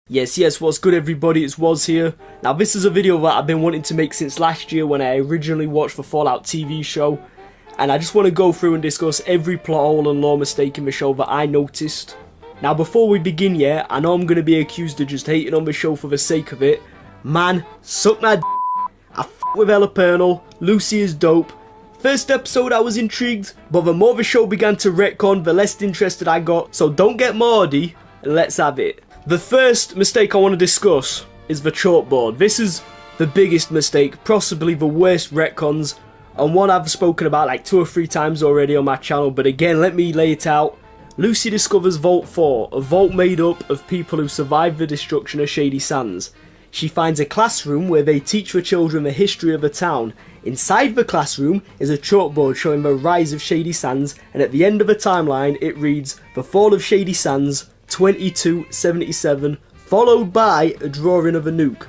Yes, what's good everybody, it's Woz here. Now this is a video that I've been wanting to make since last year when I originally watched the Fallout TV show. And I just want to go through and discuss every plot hole and lore mistake in the show that I noticed. Now before we begin, I know I'm going to be accused of just hating on the show for the sake of it. Man, suck my d***. I f*** with Ella Pernell, Lucy is dope. First episode I was intrigued, but the more the show began to retcon, the less interested I got. So don't get Maudie, and let's have it. The first mistake I want to discuss is the chalkboard. This is the biggest mistake, possibly the worst retcons, and one I've spoken about like 2 or 3 times already on my channel, but again, let me lay it out. Lucy discovers Vault 4, a vault made up of people who survived the destruction of Shady Sands. She finds a classroom where they teach the children the history of the town. Inside the classroom is a chalkboard showing the rise of Shady Sands, and at the end of the timeline it reads, "The Fall of Shady Sands, 2277, followed by a drawing of a nuke,"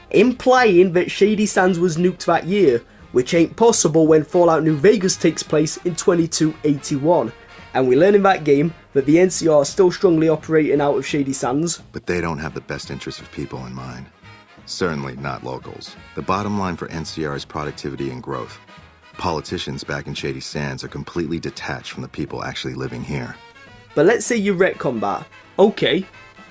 implying that Shady Sands was nuked that year, which ain't possible when Fallout New Vegas takes place in 2281. And we learn in that game that the NCR are still strongly operating out of Shady Sands. But they don't have the best interests of people in mind. Certainly not locals. The bottom line for NCR is productivity and growth. Politicians back in Shady Sands are completely detached from the people actually living here. But let's say you retcon that. Okay,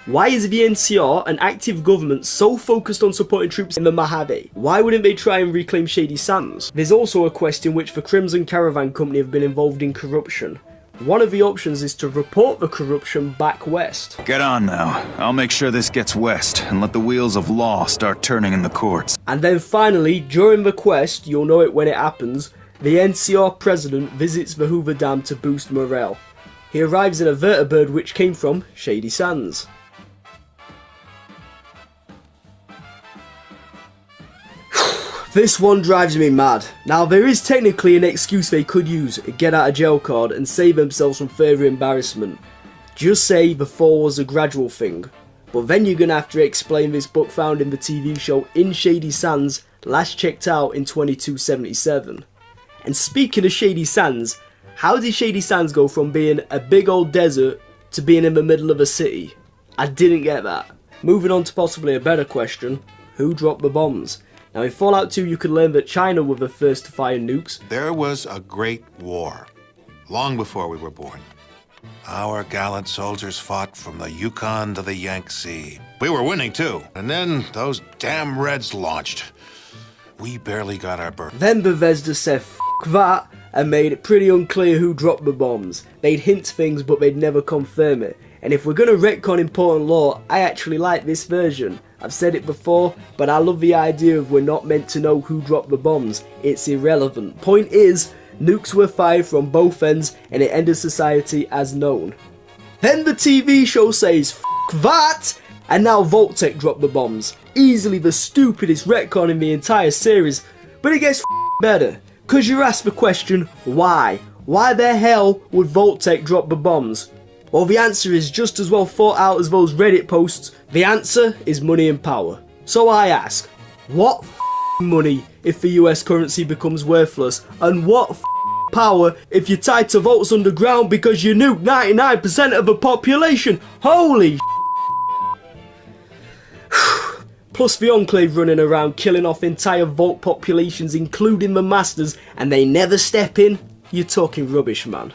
why is the NCR, an active government, so focused on supporting troops in the Mojave? Why wouldn't they try and reclaim Shady Sands? There's also a quest in which the Crimson Caravan Company have been involved in corruption. One of the options is to report the corruption back west. Get on now. I'll make sure this gets west and let the wheels of law start turning in the courts. And then finally, during the quest, you'll know it when it happens, the NCR president visits the Hoover Dam to boost morale. He arrives in a vertibird which came from Shady Sands. This one drives me mad. Now there is technically an excuse they could use, a get out of jail card, and save themselves from further embarrassment. Just say the fall was a gradual thing. But then you're gonna have to explain this book found in the TV show in Shady Sands, last checked out in 2277. And speaking of Shady Sands, how did Shady Sands go from being a big old desert to being in the middle of a city? I didn't get that. Moving on to possibly a better question, who dropped the bombs? Now in Fallout 2 you could learn that China were the first to fire nukes. There was a great war, long before we were born. Our gallant soldiers fought from the Yukon to the Yangtze. We were winning too, and then those damn Reds launched. We barely got our birth. Then Bethesda said "F*** that" and made it pretty unclear who dropped the bombs. They'd hint things but they'd never confirm it. And if we're gonna retcon important lore, I actually like this version. I've said it before, but I love the idea of we're not meant to know who dropped the bombs. It's irrelevant. Point is, nukes were fired from both ends and it ended society as known. Then the TV show says "F*** that" and now Vault-Tec dropped the bombs. Easily the stupidest retcon in the entire series, but it gets better. Cause you're asked the question, why? Why the hell would Vault-Tec drop the bombs? Well, the answer is just as well thought out as those Reddit posts. The answer is money and power. So I ask, what money if the US currency becomes worthless? And what power if you're tied to vaults underground because you nuke 99% of the population? Holy Plus the Enclave running around killing off entire vault populations including the Masters and they never step in? You're talking rubbish, man.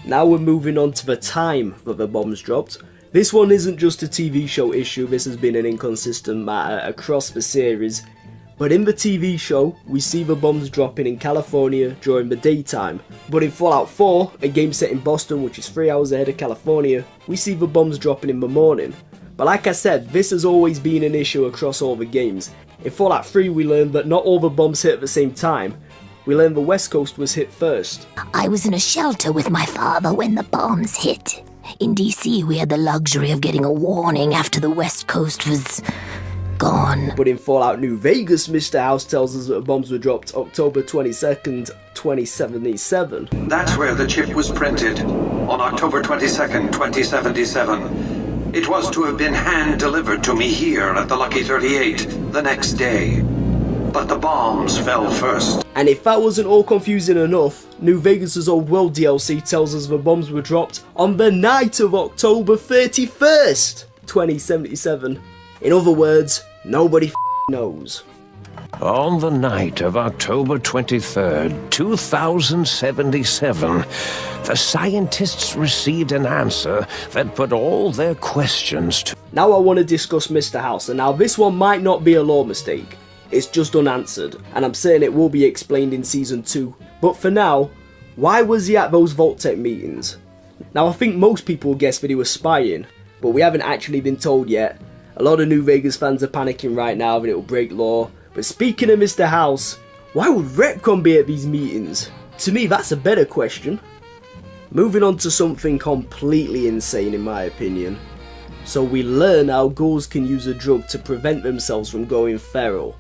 Now we're moving on to the time that the bombs dropped. This one isn't just a TV show issue, this has been an inconsistent matter across the series. But in the TV show, we see the bombs dropping in California during the daytime. But in Fallout 4, a game set in Boston which is 3 hours ahead of California, we see the bombs dropping in the morning. But like I said, this has always been an issue across all the games. In Fallout 3 we learned that not all the bombs hit at the same time. We learned the West Coast was hit first. I was in a shelter with my father when the bombs hit. In DC, we had the luxury of getting a warning after the West Coast was gone. But in Fallout New Vegas, Mr. House tells us that the bombs were dropped October 22nd, 2077. That's where the chip was printed, on October 22nd, 2077. It was to have been hand-delivered to me here at the Lucky 38 the next day. But the bombs fell first. And if that wasn't all confusing enough, New Vegas' Old World DLC tells us the bombs were dropped on the night of October 31st, 2077. In other words, nobody knows. On the night of October 23rd, 2077, the scientists received an answer that put all their questions to... Now I want to discuss Mr. House, and now this one might not be a lore mistake. It's just unanswered, and I'm saying it will be explained in Season 2. But for now, why was he at those Vault-Tec meetings? Now I think most people guess that he was spying, but we haven't actually been told yet. A lot of New Vegas fans are panicking right now that it will break lore. But speaking of Mr. House, why would Retcon be at these meetings? To me, that's a better question. Moving on to something completely insane in my opinion. So we learn how ghouls can use a drug to prevent themselves from going feral.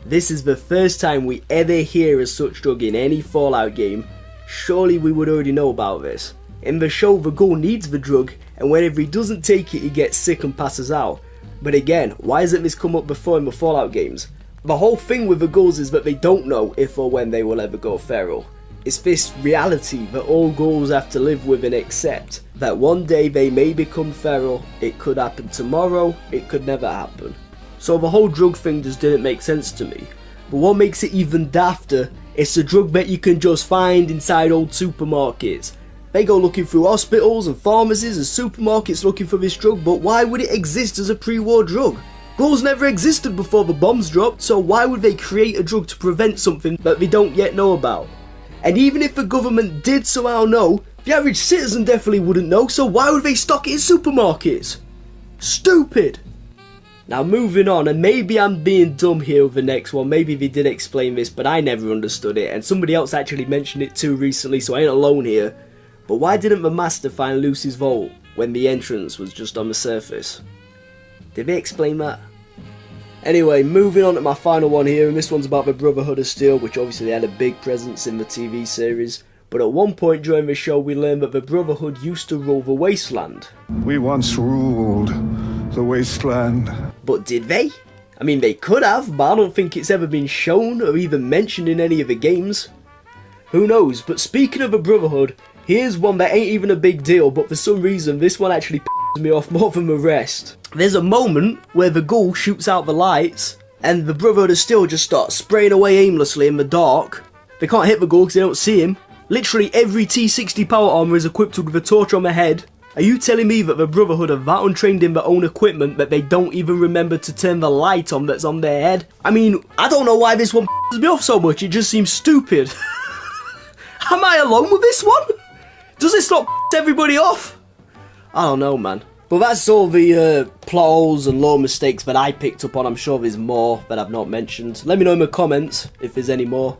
This is the first time we ever hear of such drug in any Fallout game. Surely we would already know about this. In the show, the ghoul needs the drug, and whenever he doesn't take it, he gets sick and passes out. But again, why hasn't this come up before in the Fallout games? The whole thing with the ghouls is that they don't know if or when they will ever go feral. It's this reality that all ghouls have to live with and accept. That one day they may become feral, it could happen tomorrow, it could never happen. So the whole drug thing just didn't make sense to me. But what makes it even dafter, it's a drug that you can just find inside old supermarkets. They go looking through hospitals and pharmacies and supermarkets looking for this drug, but why would it exist as a pre-war drug? Ghouls never existed before the bombs dropped, so why would they create a drug to prevent something that they don't yet know about? And even if the government did somehow know, the average citizen definitely wouldn't know, so why would they stock it in supermarkets? Stupid! Now moving on, and maybe I'm being dumb here with the next one, maybe they did explain this, but I never understood it, and somebody else actually mentioned it too recently, so I ain't alone here. But why didn't the Master find Lucy's vault when the entrance was just on the surface? Did they explain that? Anyway, moving on to my final one here, and this one's about the Brotherhood of Steel, which obviously had a big presence in the TV series. But at one point during the show we learned that the Brotherhood used to rule the Wasteland. We once ruled the Wasteland. But did they? I mean, they could have, but I don't think it's ever been shown or even mentioned in any of the games. Who knows, but speaking of the Brotherhood, here's one that ain't even a big deal, but for some reason this one actually pisses me off more than the rest. There's a moment where the ghoul shoots out the lights, and the Brotherhood of Steel just starts spraying away aimlessly in the dark. They can't hit the ghoul because they don't see him. Literally every T-60 power armor is equipped with a torch on their head. Are you telling me that the Brotherhood are that untrained in their own equipment that they don't even remember to turn the light on that's on their head? I mean, I don't know why this one pisses me off so much, it just seems stupid. Am I alone with this one? Does this not piss everybody off? I don't know, man. But that's all the plot holes and lore mistakes that I picked up on. I'm sure there's more that I've not mentioned. Let me know in the comments if there's any more.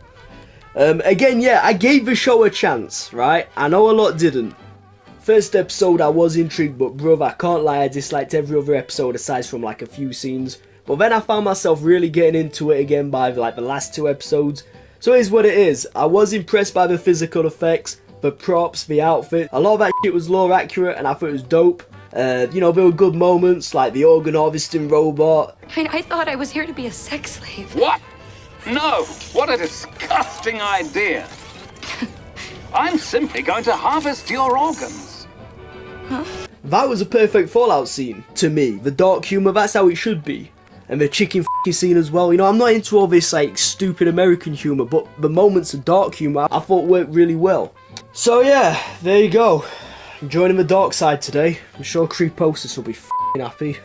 Again, yeah, I gave the show a chance, right? I know a lot didn't. First episode I was intrigued, but bruv, I can't lie, I disliked every other episode aside from like a few scenes. But then I found myself really getting into it again by like the last 2 episodes. So here's what it is. I was impressed by the physical effects, the props, the outfit. A lot of that shit was lore accurate and I thought it was dope. You know, there were good moments like the organ harvesting robot. I mean, I thought I was here to be a sex slave. What? No! What a disgusting idea! I'm simply going to harvest your organs. Huh? That was a perfect Fallout scene, to me. The dark humour, that's how it should be. And the chicken f***ing scene as well. You know, I'm not into all this like stupid American humour, but the moments of dark humour I thought worked really well. So yeah, there you go. I'm joining the dark side today. I'm sure Creeposis will be f***ing happy.